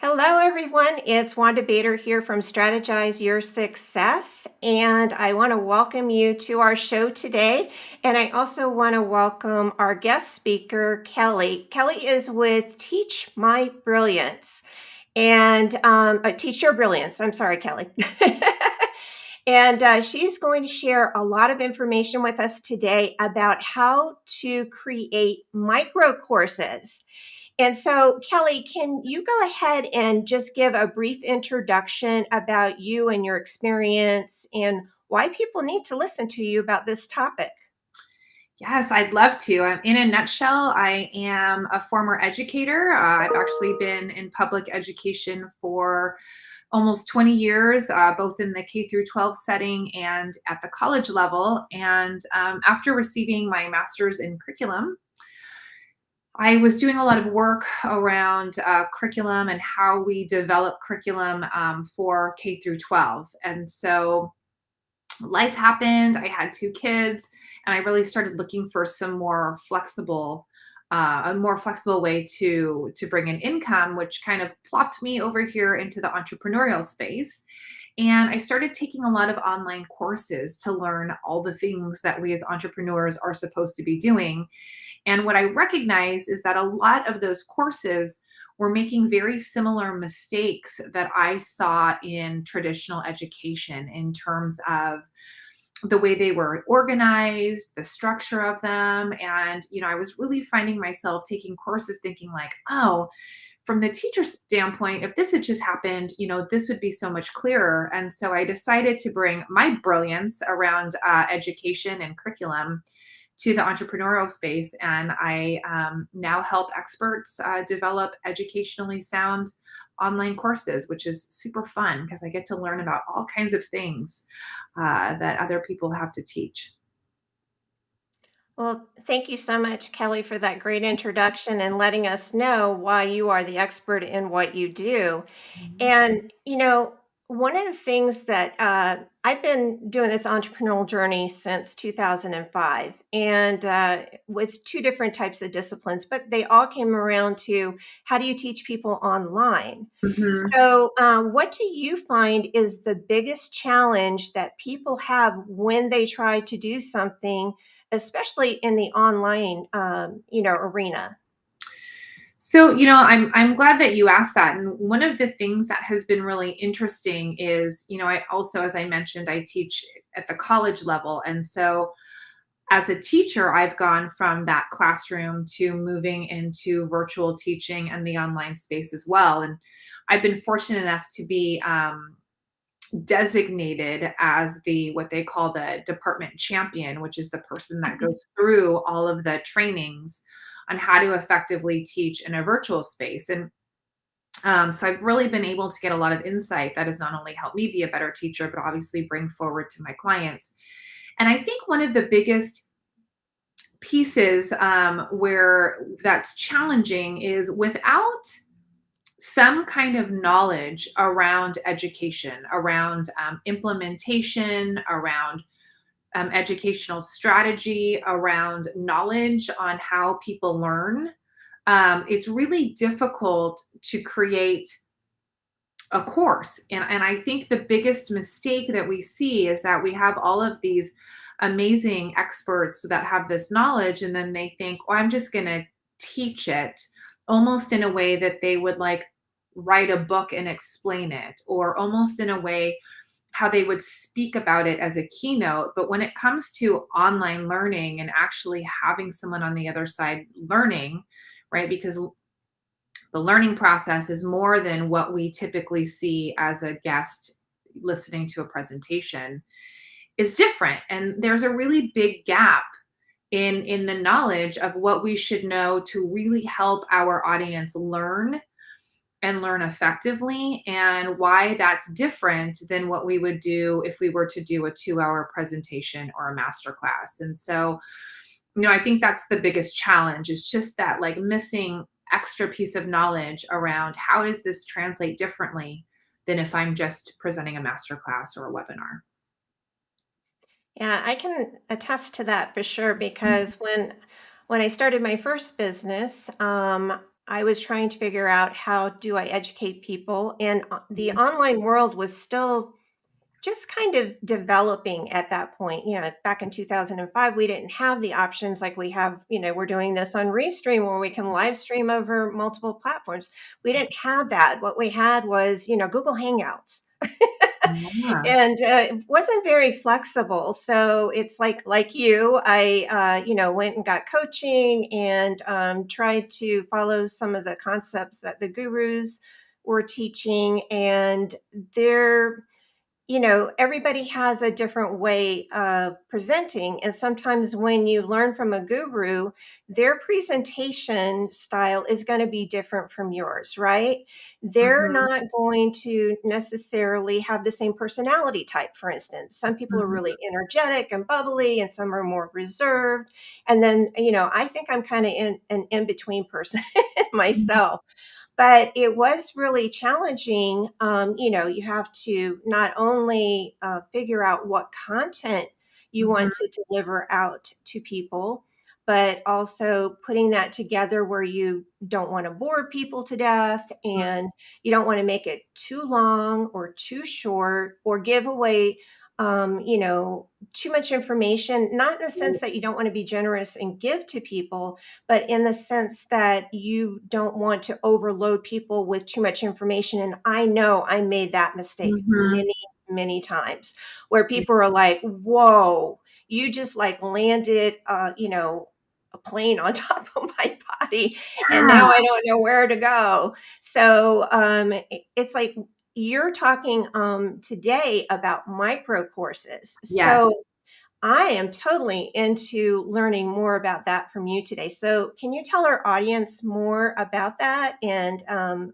Hello, everyone. It's Wanda Bader here from Strategize Your Success. And I want to welcome you to our show today. And I also want to welcome our guest speaker, Kelley. Kelley is with Teach My Brilliance and Teach Your Brilliance. I'm sorry, Kelley. And she's going to share a lot of information with us today about how to create micro courses. And so, Kelley, can you go ahead and just give a brief introduction about you and your experience and why people need to listen to you about this topic? Yes, I'd love to. In a nutshell, I am a former educator. I've actually been in public education for almost 20 years, both in the K through 12 setting and at the college level. And after receiving my master's in curriculum, I was doing a lot of work around curriculum and how we develop curriculum for K through 12. And so life happened. I had two kids, and I really started looking for some a more flexible way to bring in income, which kind of plopped me over here into the entrepreneurial space. And I started taking a lot of online courses to learn all the things that we as entrepreneurs are supposed to be doing. And what I recognize is that a lot of those courses were making very similar mistakes that I saw in traditional education in terms of the way they were organized, the structure of them. And, I was really finding myself taking courses thinking like, oh, from the teacher standpoint, if this had just happened, this would be so much clearer. And so I decided to bring my brilliance around education and curriculum to the entrepreneurial space. And I now help experts develop educationally sound online courses, which is super fun because I get to learn about all kinds of things that other people have to teach. Well, thank you so much, Kelley, for that great introduction and letting us know why you are the expert in what you do. Mhm. And, one of the things that I've been doing this entrepreneurial journey since 2005 and with two different types of disciplines, but they all came around to how do you teach people online? Mhm. So, what do you find is the biggest challenge that people have when they try to do something, especially in the online, arena? So, I'm glad that you asked that. And one of the things that has been really interesting is, I also, as I mentioned, I teach at the college level. And so as a teacher, I've gone from that classroom to moving into virtual teaching and the online space as well. And I've been fortunate enough to be designated as the what they call the department champion, which is the person that goes through all of the trainings on how to effectively teach in a virtual space. And so I've really been able to get a lot of insight that has not only helped me be a better teacher, but obviously bring forward to my clients. And I think one of the biggest pieces where that's challenging is without some kind of knowledge around education, around implementation, around educational strategy, around knowledge on how people learn. It's really difficult to create a course. And I think the biggest mistake that we see is that we have all of these amazing experts that have this knowledge, and then they think, oh, I'm just going to teach it almost in a way that they would like write a book and explain it, or almost in a way how they would speak about it as a keynote. But when it comes to online learning and actually having someone on the other side learning, right? Because the learning process is more than what we typically see as a guest listening to a presentation is different, and there's a really big gap in the knowledge of what we should know to really help our audience learn and learn effectively, and why that's different than what we would do if we were to do a 2-hour presentation or a master class. And so, I think that's the biggest challenge, is just that like missing extra piece of knowledge around how does this translate differently than if I'm just presenting a master class or a webinar. Yeah, I can attest to that for sure because when I started my first business, I was trying to figure out how do I educate people, and the Mhm. online world was still just kind of developing at that point. Back in 2005, we didn't have the options like we have. We're doing this on Restream where we can live stream over multiple platforms. We didn't have that. What we had was, Google Hangouts. Yeah. And it wasn't very flexible. So it's like you, I went and got coaching and tried to follow some of the concepts that the gurus were teaching, and they're everybody has a different way of presenting. And sometimes when you learn from a guru, their presentation style is going to be different from yours, right? They're Mhm. not going to necessarily have the same personality type, for instance. Some people are Mhm. really energetic and bubbly, and some are more reserved. And then, I think I'm kind of an in between person Mhm. myself, but it was really challenging. You have to not only figure out what content you Mhm. want to deliver out to people, but also putting that together where you don't want to bore people to death, and you don't want to make it too long or too short or give away too much information, not in the sense that you don't want to be generous and give to people, but in the sense that you don't want to overload people with too much information. And I know I made that mistake Mhm. many, many times where people are like, whoa, you just like landed, a plane on top of my body, and Yeah. now I don't know where to go. So it's like you're talking today about micro courses. So Yes. I am totally into learning more about that from you today. So, can you tell our audience more about that and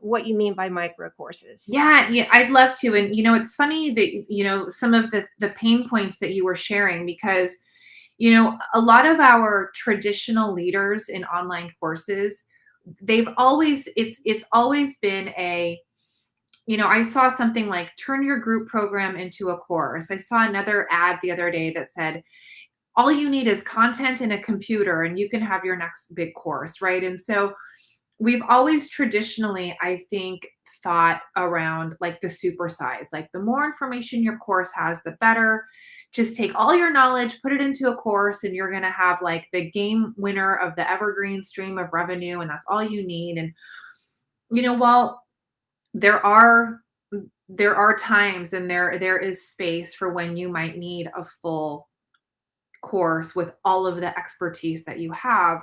what you mean by micro courses? Yeah, yeah, I'd love to. And it's funny that some of the pain points that you were sharing, because a lot of our traditional leaders in online courses, it's always been I saw something like turn your group program into a course. I saw another ad the other day that said all you need is content and a computer and you can have your next big course, right? And so we've always traditionally, I think, thought around like the supersize, like the more information your course has, the better. Just take all your knowledge, put it into a course, and you're going to have like the game winner of the evergreen stream of revenue. And that's all you need. And, while there are, there are times and there is space for when you might need a full course with all of the expertise that you have.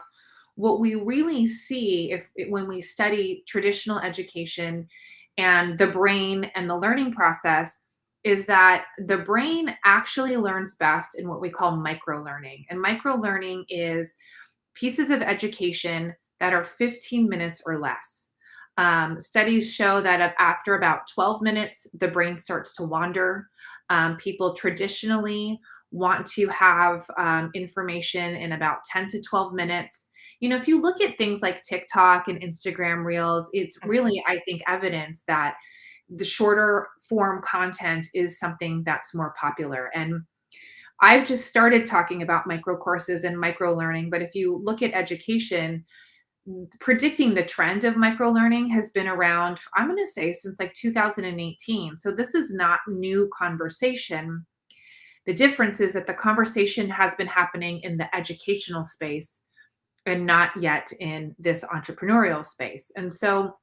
What we really see when we study traditional education and the brain and the learning process is that the brain actually learns best in what we call micro learning. And micro learning is pieces of education that are 15 minutes or less. Studies show that after about 12 minutes, the brain starts to wander. People traditionally want to have information in about 10 to 12 minutes. If you look at things like TikTok and Instagram Reels, it's Mhm. really, I think, evidence that the shorter form content is something that's more popular. And I've just started talking about micro courses and micro learning, but if you look at education, predicting the trend of micro learning has been around, I'm going to say, since like 2018. So this is not new conversation. The difference is that the conversation has been happening in the educational space and not yet in this entrepreneurial space. And so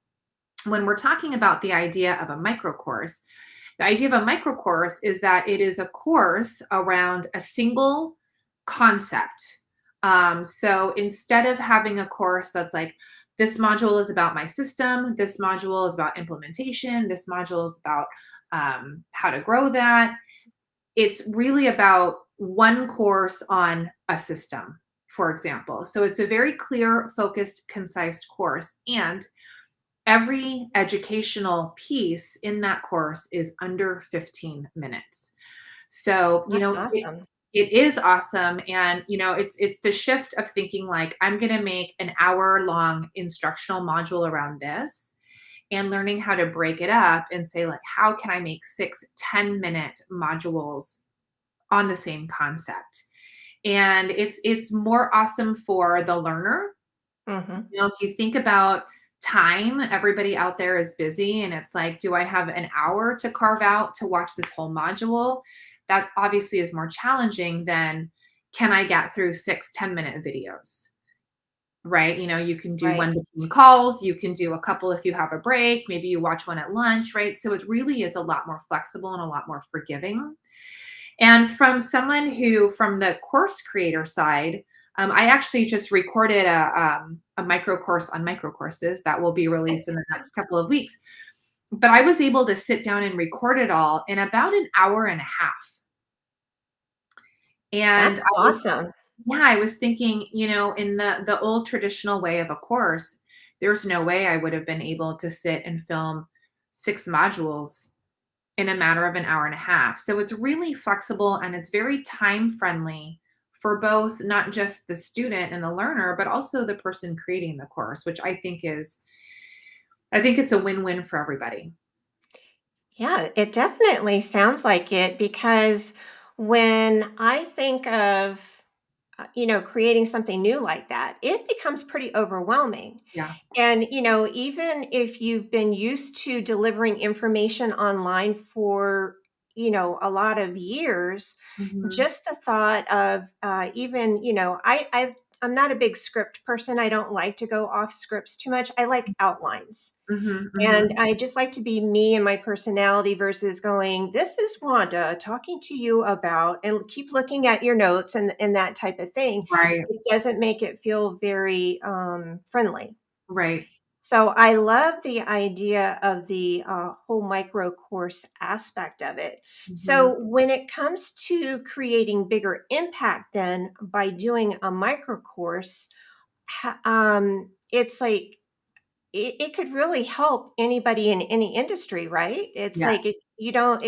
when we're talking about the idea of a micro course, the idea of a micro course is that it is a course around a single concept. So instead of having a course that's like, this module is about my system, this module is about implementation, this module is about how to grow that, it's really about one course on a system, for example. So it's a very clear, focused, concise course. And every educational piece in that course is under 15 minutes. So, That's awesome. it is awesome. And, it's the shift of thinking like, I'm going to make an hour long instructional module around this and learning how to break it up and say like, how can I make 6 10-minute modules on the same concept? And it's more awesome for the learner. Hmm. If you think about time. Everybody out there is busy, and it's like, do I have an hour to carve out to watch this whole module? That obviously is more challenging than, can I get through 6 10-minute videos? Right? You can do Right. one between calls, you can do a couple if you have a break, maybe you watch one at lunch, right? So it really is a lot more flexible and a lot more forgiving. And from the course creator side, I actually just recorded a micro course on micro courses that will be released in the next couple of weeks. But I was able to sit down and record it all in about an hour and a half. And That's awesome. I was thinking, in the old traditional way of a course, there's no way I would have been able to sit and film 6 modules in a matter of an hour and a half. So it's really flexible and it's very time friendly for both, not just the student and the learner, but also the person creating the course, which I think it's a win-win for everybody. Yeah, it definitely sounds like it because when I think of creating something new like that, it becomes pretty overwhelming. Yeah. And, even if you've been used to delivering information online for, a lot of years, Mhm. just the thought of even, I'm not a big script person. I don't like to go off scripts too much. I like outlines. Mhm. And Mhm. I just like to be me and my personality versus going, this is Wanda talking to you about, and keep looking at your notes and that type of thing. Right. It doesn't make it feel very friendly. Right. So I love the idea of the whole micro course aspect of it. Mhm. So when it comes to creating bigger impact, then by doing a micro course, it's like it could really help anybody in any industry, right? It's Yes. like you don't.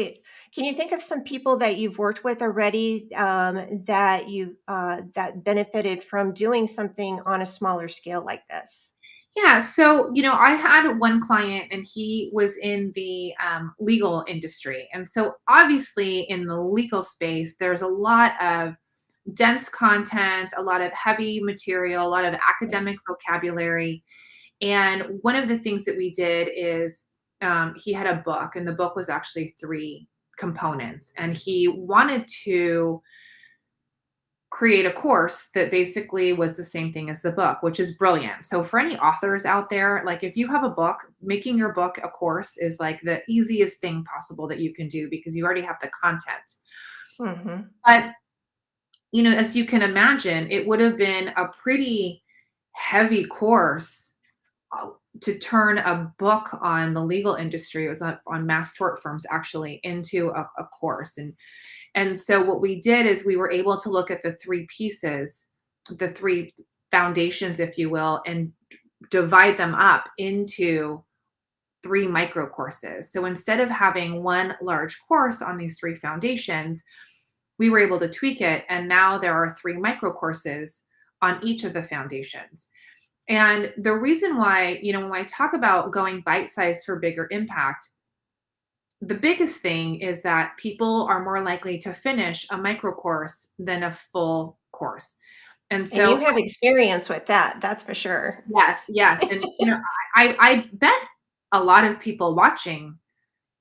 Can you think of some people that you've worked with already that you that benefited from doing something on a smaller scale like this? Yeah, so I had one client, and he was in the legal industry, and so obviously in the legal space, there's a lot of dense content, a lot of heavy material, a lot of academic vocabulary. And one of the things that we did is, he had a book, and the book was actually 3 components, and he wanted to create a course that basically was the same thing as the book, which is brilliant. So for any authors out there, like, if you have a book, making your book a course is like the easiest thing possible that you can do because you already have the content. Hmm. But, as you can imagine, it would have been a pretty heavy course uh, to turn a book on the legal industry. It was on mass tort firms, actually, into a course. And so what we did is we were able to look at the 3 pieces, the 3 foundations, if you will, and divide them up into 3 micro courses. So instead of having one large course on these 3 foundations, we were able to tweak it. And now there are 3 micro courses on each of the foundations. And the reason why, when I talk about going bite sized for bigger impact, the biggest thing is that people are more likely to finish a micro course than a full course. And And you so, have experience with that, that's for sure. yes, yes. And, I bet a lot of people watching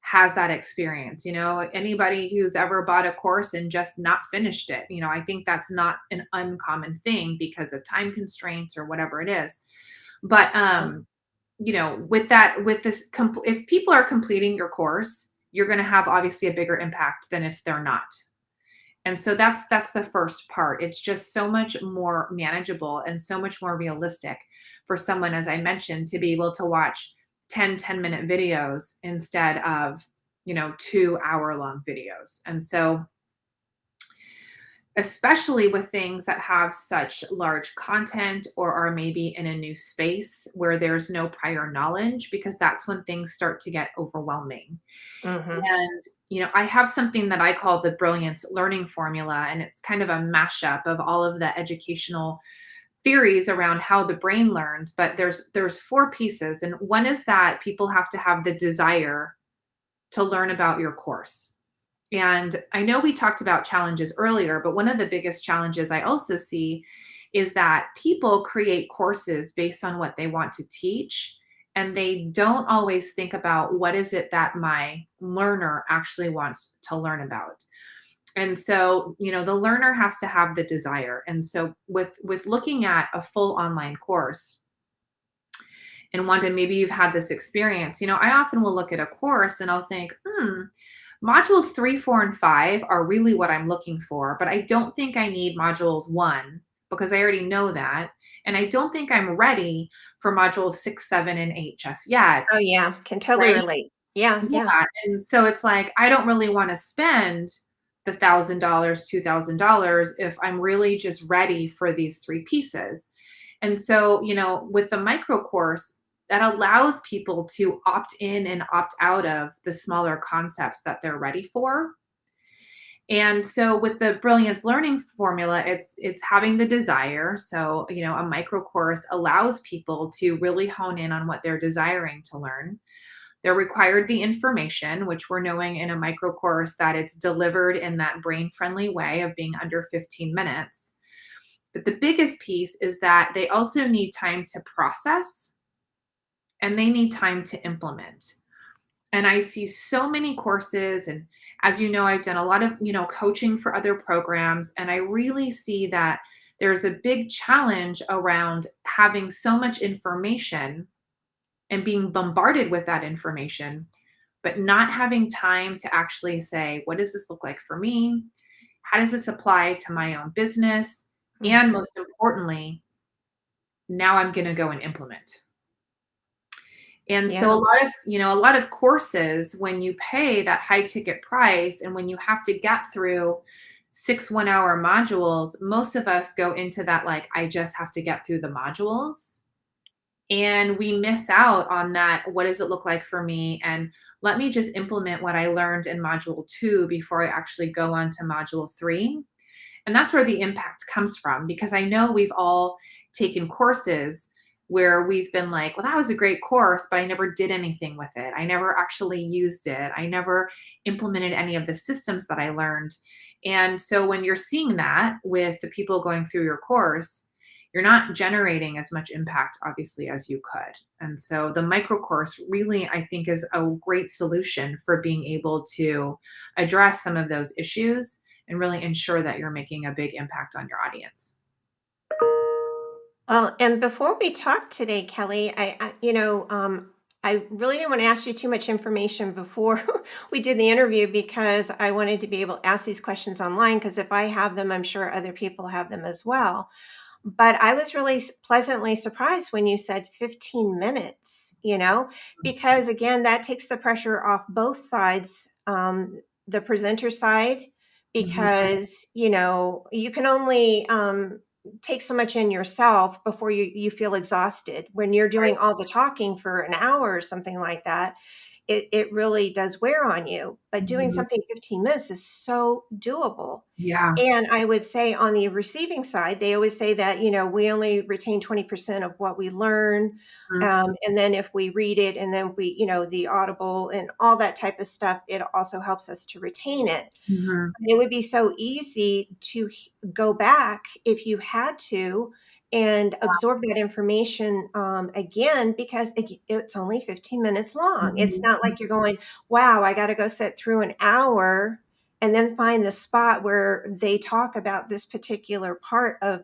has that experience. Anybody who's ever bought a course and just not finished it, I think that's not an uncommon thing because of time constraints or whatever it is. But, if people are completing your course, you're going to have obviously a bigger impact than if they're not. And so that's the first part. It's just so much more manageable and so much more realistic for someone, as I mentioned, to be able to watch 10-minute videos instead of 2-hour long videos. And so, especially with things that have such large content or are maybe in a new space where there's no prior knowledge, because that's when things start to get overwhelming. Hmm. And, I have something that I call the Brilliance Learning Formula, and it's kind of a mashup of all of the educational theories around how the brain learns. But there's 4 pieces, and one is that people have to have the desire to learn about your course. And I know we talked about challenges earlier, but one of the biggest challenges I also see is that people create courses based on what they want to teach and they don't always think about what is it that my learner actually wants to learn about. And so, the learner has to have the desire. And so with looking at a full online course, and Wanda, maybe you've had this experience. I often will look at a course and I'll think, modules 3, 4, and 5 are really what I'm looking for, but I don't think I need modules 1 because I already know that. And I don't think I'm ready for modules 6, 7, and 8 just yet. Oh, yeah. Can totally Right? relate. Yeah, yeah. Yeah. And so it's like, I don't really want to spend the $1,000, $2,000 if I'm really just ready for these 3 pieces. And so, with the micro course, that allows people to opt in and opt out of the smaller concepts that they're ready for. And so with the brilliance learning formula, it's having the desire. So, a micro course allows people to really hone in on what they're desiring to learn. They're required the information, which we're knowing in a micro course that it's delivered in that brain friendly way of being under 15 minutes. But the biggest piece is that they also need time to process and they need time to implement. And I see so many courses, and as you know, I've done a lot of, coaching for other programs, and I really see that there's a big challenge around having so much information and being bombarded with that information, but not having time to actually say, what does this look like for me? How does this apply to my own business? And Mhm. most importantly, now I'm going to go and implement. And so Yeah. a lot of courses, when you pay that high ticket price and when you have to get through 6 1-hour modules, most of us go into that like, I just have to get through the modules. And we miss out on that. What does it look like for me? And let me just implement what I learned in module 2 before I actually go on to module 3. And that's where the impact comes from, because I know we've all taken courses where we've been like, well, that was a great course, but I never did anything with it. I never actually used it. I never implemented any of the systems that I learned. And so when you're seeing that with the people going through your course, you're not generating as much impact, obviously, as you could. And so the micro course really, I think, is a great solution for being able to address some of those issues and really ensure that you're making a big impact on your audience. Well, and before we talk today, Kelly, I really didn't want to ask you too much information before we did the interview because I wanted to be able to ask these questions online because if I have them, I'm sure other people have them as well. But I was really pleasantly surprised when you said 15 minutes, because again, that takes the pressure off both sides, the presenter side, Mhm. because, you can only take so much in yourself before you feel exhausted. When you're doing Right. all the talking for an hour or something like that, it really does wear on you. But doing Mhm. something 15 minutes is so doable. Yeah. And I would say on the receiving side, they always say that, we only retain 20% of what we learn. Mhm. And then if we read it and then the audible and all that type of stuff, it also helps us to retain it. Mhm. It would be so easy to go back if you had to and absorb that information again because it's only 15 minutes long. It's Mhm. not like you're going, wow, I got to go sit through an hour and then find the spot where they talk about this particular part of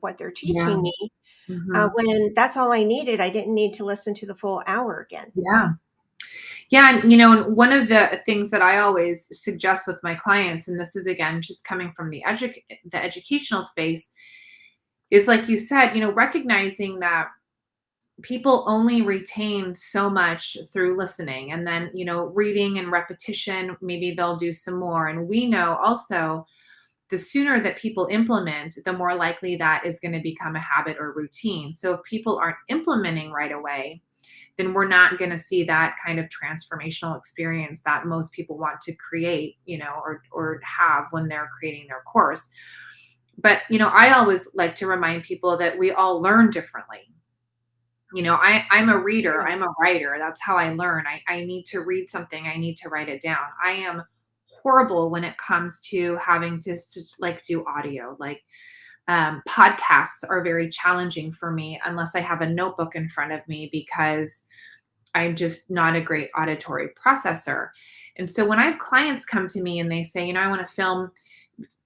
what they're Yeah. teaching me. Mhm. When that's all I needed, I didn't need to listen to the full hour again. Yeah. Yeah, and and one of the things that I always suggest with my clients, and this is again just coming from the educational space, is like you said, recognizing that people only retain so much through listening, and then reading and repetition, maybe they'll do some more. And we know also the sooner that people implement, the more likely that is going to become a habit or routine. So if people aren't implementing right away, then we're not going to see that kind of transformational experience that most people want to create, or have when they're creating their course. But, I always like to remind people that we all learn differently. I'm a reader, Yeah. I'm a writer. That's how I learn. I need to read something, I need to write it down. I am horrible when it comes to having to like do audio. Like podcasts are very challenging for me unless I have a notebook in front of me because I'm just not a great auditory processor. And so when I have clients come to me and they say, I want to film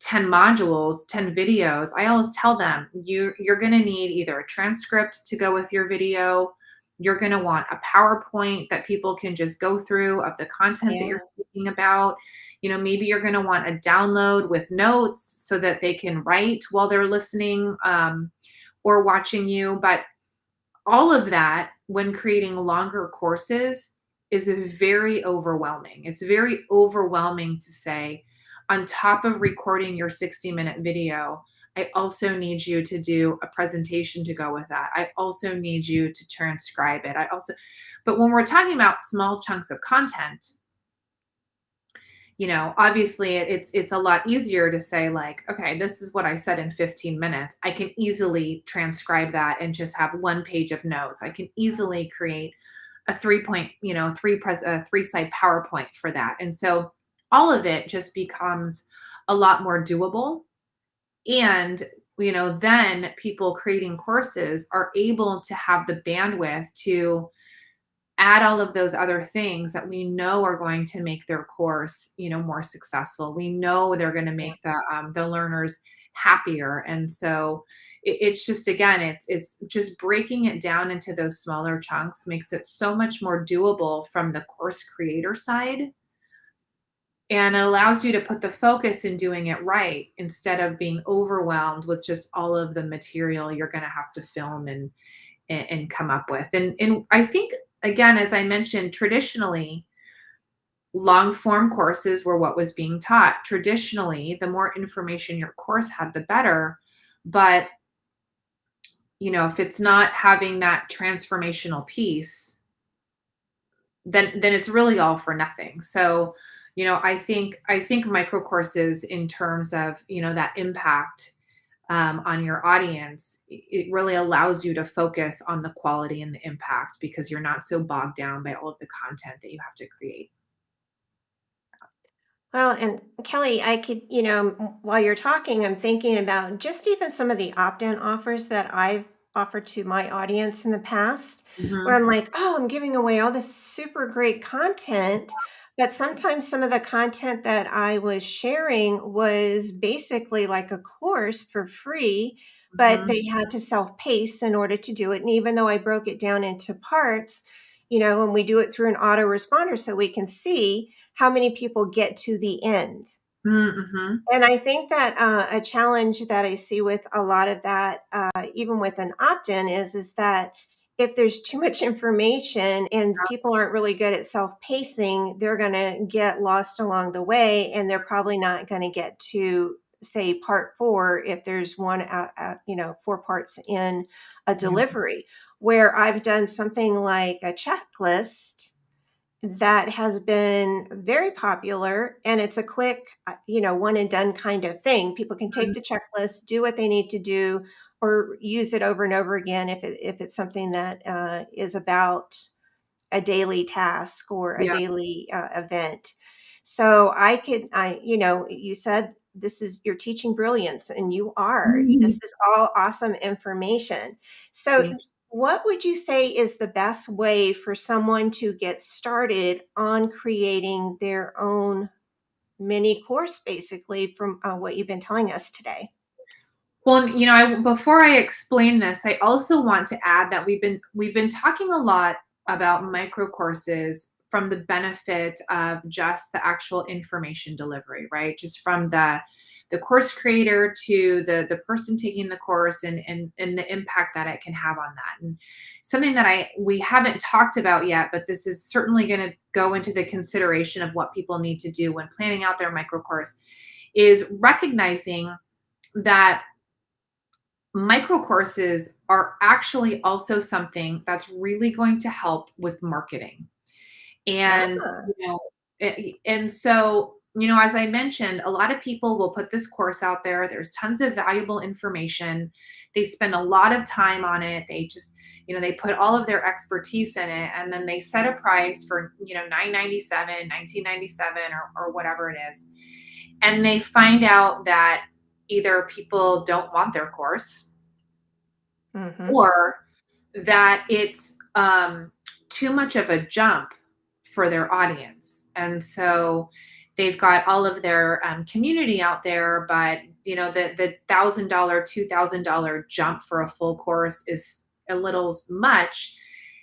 10 modules, 10 videos, I always tell them you're going to need either a transcript to go with your video. You're going to want a PowerPoint that people can just go through of the content that you're Yeah. speaking about. Maybe you're going to want a download with notes so that they can write while they're listening or watching you. But all of that, when creating longer courses, is very overwhelming. It's very overwhelming to say, on top of recording your 60-minute video, I also need you to do a presentation to go with that. I also need you to transcribe it. But when we're talking about small chunks of content, obviously it's a lot easier to say like, okay, this is what I said in 15 minutes. I can easily transcribe that and just have one page of notes. I can easily create a 3 point, a 3 slide PowerPoint for that. And so all of it just becomes a lot more doable. And, then people creating courses are able to have the bandwidth to add all of those other things that we know are going to make their course, more successful. We know they're going to Yeah. make the learners happier. And so it's just, again, it's just breaking it down into those smaller chunks makes it so much more doable from the course creator side. And it allows you to put the focus in doing it right instead of being overwhelmed with just all of the material you're going to have to film and come up with. And I think, again, as I mentioned, traditionally, long form courses were what was being taught. Traditionally, the more information your course had, the better. But, if it's not having that transformational piece, then it's really all for nothing. So, I think micro courses in terms of, that impact on your audience, it really allows you to focus on the quality and the impact because you're not so bogged down by all of the content that you have to create. Well, and Kelley, I could, while you're talking, I'm thinking about just even some of the opt-in offers that I've offered to my audience in the past, where Mhm. I'm like, oh, I'm giving away all this super great content. But sometimes some of the content that I was sharing was basically like a course for free, but Mhm. they had to self-pace in order to do it. And even though I broke it down into parts, and we do it through an autoresponder so we can see how many people get to the end. Mhm. And I think that a challenge that I see with a lot of that, even with an opt-in, is that if there's too much information and people aren't really good at self-pacing, they're going to get lost along the way, and they're probably not going to get to say part 4 if there's one, 4 parts in a Yeah. delivery. Where I've done something like a checklist that has been very popular, and it's a quick, one and done kind of thing. People can take Mhm. the checklist, do what they need to do, or use it over and over again if it's something that is about a daily task or a Yeah. daily event. So you said this is you're teaching brilliance, and you are. This Mhm. is all awesome information. So, Thank what would you say is the best way for someone to get started on creating their own mini course, basically, from what you've been telling us today? Well, before I explain this, I also want to add that we've been talking a lot about micro courses from the benefit of just the actual information delivery, right? Just from the course creator to the person taking the course and the impact that it can have on that. And something that we haven't talked about yet, but this is certainly going to go into the consideration of what people need to do when planning out their micro course is recognizing that micro courses are actually also something that's really going to help with marketing. And, Ah, and so, as I mentioned, a lot of people will put this course out there. There's tons of valuable information. They spend a lot of time on it. They just, they put all of their expertise in it and then they set a price for, 997, 1997, or whatever it is. And they find out that either people don't want their course mm-hmm. or that it's too much of a jump for their audience. And so they've got all of their community out there, but the $1,000, $2,000 jump for a full course is a little much.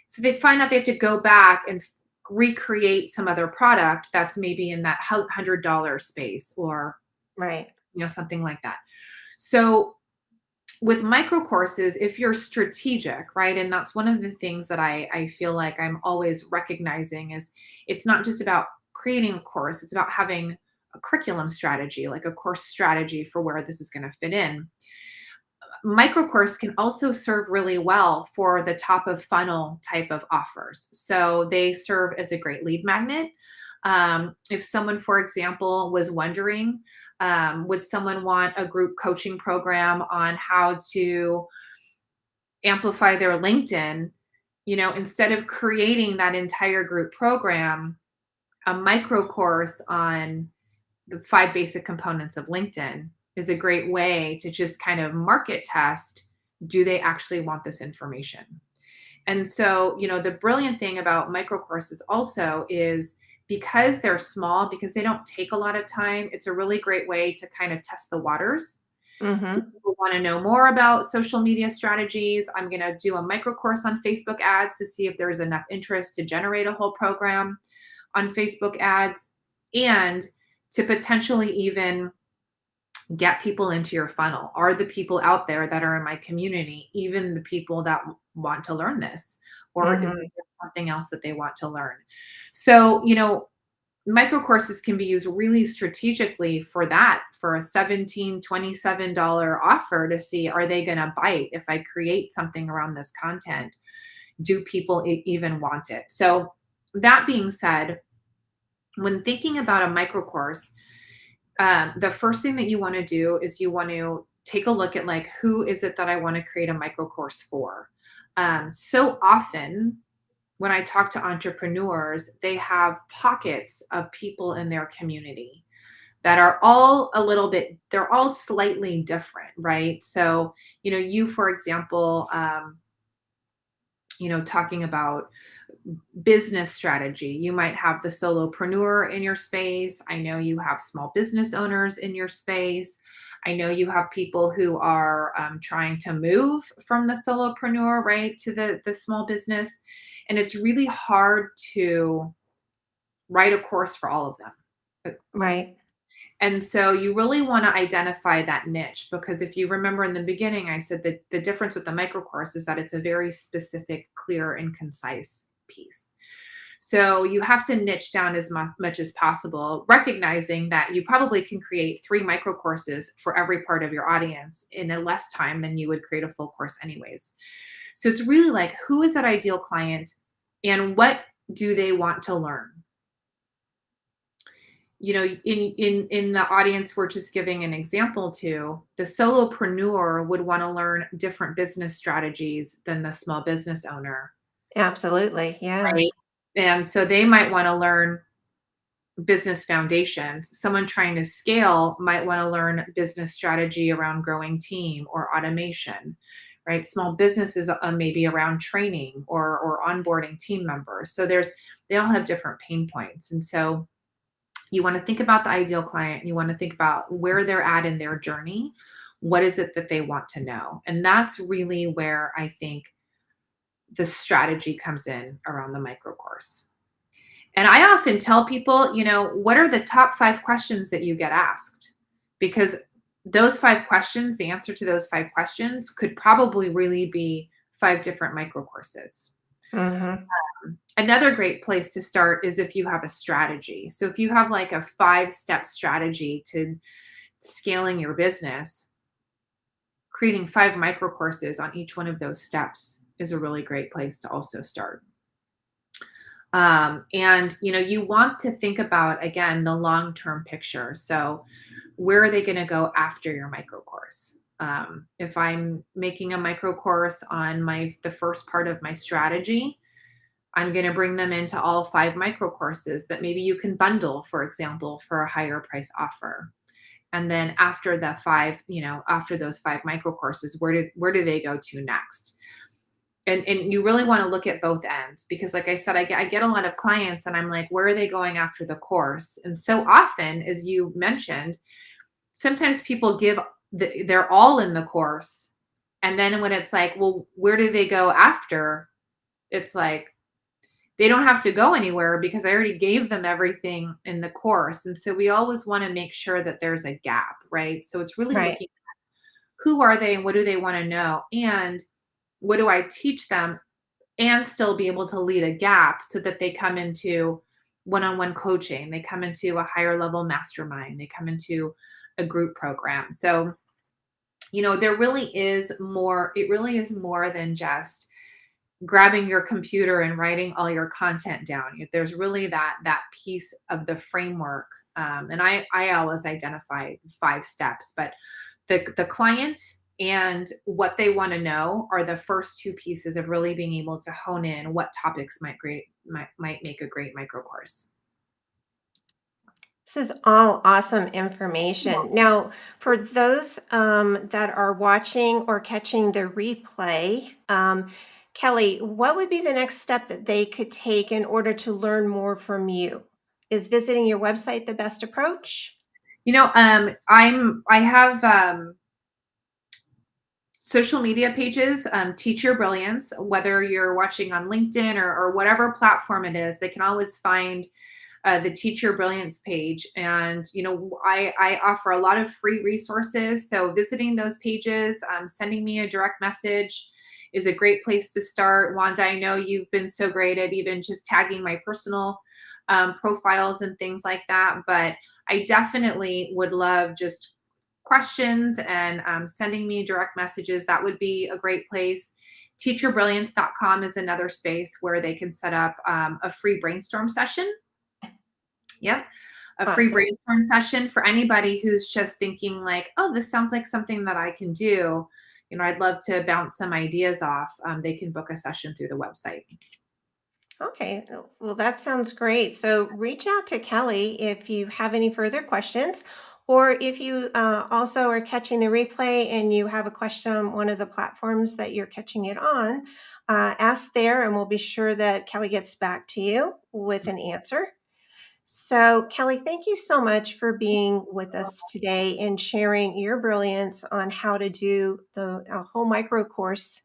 So they find out they have to go back and recreate some other product that's maybe in that $100 space, or Right. something like that. So with micro courses, if you're strategic, right? And that's one of the things that I feel like I'm always recognizing is it's not just about creating a course, it's about having a curriculum strategy, like a course strategy for where this is going to fit in. Micro course can also serve really well for the top of funnel type of offers. So they serve as a great lead magnet. If someone, for example, was wondering, would someone want a group coaching program on how to amplify their LinkedIn? Instead of creating that entire group program, a micro course on the 5 basic components of LinkedIn is a great way to just kind of market test, do they actually want this information? And so, the brilliant thing about micro courses also is because they're small, because they don't take a lot of time, it's a really great way to kind of test the waters. Do Mm-hmm. people want to know more about social media strategies? I'm going to do a micro course on Facebook ads to see if there's enough interest to generate a whole program on Facebook ads, and to potentially even get people into your funnel. Are the people out there that are in my community even the people that want to learn this? Or is Mm-hmm. there something else that they want to learn? So, micro courses can be used really strategically for that, for a $17, $27 offer, to see, are they going to bite if I create something around this content? Do people even want it? So, that being said, when thinking about a micro course, the first thing that you want to do is you want to take a look at, like, who is it that I want to create a micro course for? So often when I talk to entrepreneurs, they have pockets of people in their community that are all they're all slightly different, right? So, you, for example, talking about business strategy. You might have the solopreneur in your space. I know you have small business owners in your space. I know you have people who are trying to move from the solopreneur, right, to the small business. And it's really hard to write a course for all of them. Right. And so you really want to identify that niche, because if you remember in the beginning, I said that the difference with the micro course is that it's a very specific, clear, and concise piece. So you have to niche down as much as possible, recognizing that you probably can create 3 micro courses for every part of your audience in a less time than you would create a full course anyways. So it's really like, who is that ideal client and what do they want to learn? In the audience we're just giving an example to, the solopreneur would want to learn different business strategies than the small business owner, Absolutely. Yeah. right? And so they might want to learn business foundations. Someone trying to scale might want to learn business strategy around growing team or automation, right? Small businesses maybe around training or onboarding team members. So they all have different pain points. And so you want to think about the ideal client. You want to think about where they're at in their journey. What is it that they want to know? And that's really where I think the strategy comes in around the micro course. And I often tell people, what are the top 5 questions that you get asked? Because those 5 questions, the answer to those 5 questions could probably really be 5 different micro courses. Mm-hmm. Another great place to start is if you have a strategy. So if you have like a 5-step strategy to scaling your business, creating 5 micro courses on each one of those steps is a really great place to also start. And you want to think about, again, the long-term picture. So where are they going to go after your micro course? If I'm making a micro course on the first part of my strategy, I'm going to bring them into all 5 micro courses that maybe you can bundle, for example, for a higher price offer. And then after the 5, after those 5 micro courses, where do they go to next? and you really want to look at both ends, because like I said, I get a lot of clients and I'm like, where are they going after the course? And so often, as you mentioned, sometimes people give they're all in the course. And then when it's like, well, where do they go after? It's like, they don't have to go anywhere because I already gave them everything in the course. And so we always want to make sure that there's a gap, right? So it's really Right. looking at who are they and what do they want to know? And what do I teach them, and still be able to lead a gap so that they come into one-on-one coaching, they come into a higher level mastermind, they come into a group program. So, there really is more, it really is more than just grabbing your computer and writing all your content down. There's really that piece of the framework. And I always identify 5 steps, but the client and what they want to know are the first 2 pieces of really being able to hone in what topics might make a great micro course. This is all awesome information. Now, for those that are watching or catching the replay, Kelley, what would be the next step that they could take in order to learn more from you? Is visiting your website the best approach? I have social media pages, Teach Your Brilliance, whether you're watching on LinkedIn or whatever platform it is, they can always find the Teach Your Brilliance page. And, I offer a lot of free resources. So visiting those pages, sending me a direct message is a great place to start. Wanda, I know you've been so great at even just tagging my personal profiles and things like that. But I definitely would love just questions and sending me direct messages. That would be a great place. Teachurbrilliance.com is another space where they can set up a free brainstorm session. Yep. A free Awesome. brainstorm session for anybody who's just thinking like, oh, this sounds like something that I can do. I'd love to bounce some ideas off. They can book a session through the website. Okay, well, that sounds great. So reach out to Kelley if you have any further questions, or if you also are catching the replay and you have a question on one of the platforms that you're catching it on, ask there and we'll be sure that Kelley gets back to you with an answer. So, Kelley, thank you so much for being with us today and sharing your brilliance on how to do the whole micro course,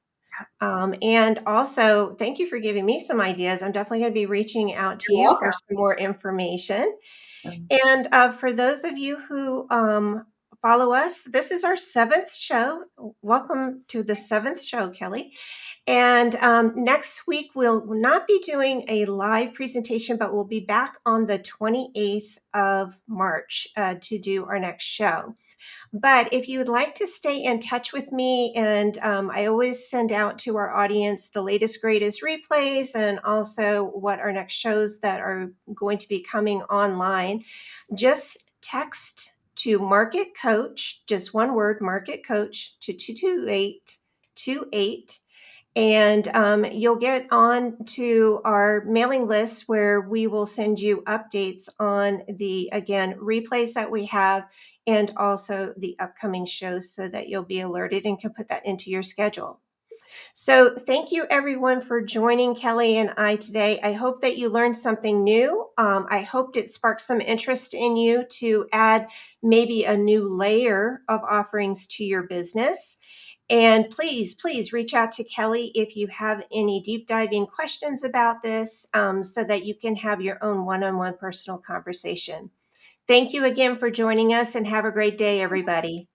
and also, thank you for giving me some ideas. I'm definitely going to be reaching out to You're you welcome. for some more information. And for those of you who follow us, this is our 7th show. Welcome to the 7th show, Kelley. And next week, we'll not be doing a live presentation, but we'll be back on the 28th of March to do our next show. But if you would like to stay in touch with me, and I always send out to our audience the latest, greatest replays and also what our next shows that are going to be coming online, just text to Market Coach, just one word, Market Coach, to 22828. And you'll get on to our mailing list where we will send you updates on the, again, replays that we have and also the upcoming shows so that you'll be alerted and can put that into your schedule. So thank you everyone for joining Kelley and I today. I hope that you learned something new. I hoped it sparked some interest in you to add maybe a new layer of offerings to your business. And please reach out to Kelley if you have any deep diving questions about this so that you can have your own one-on-one personal conversation. Thank you again for joining us and have a great day, everybody.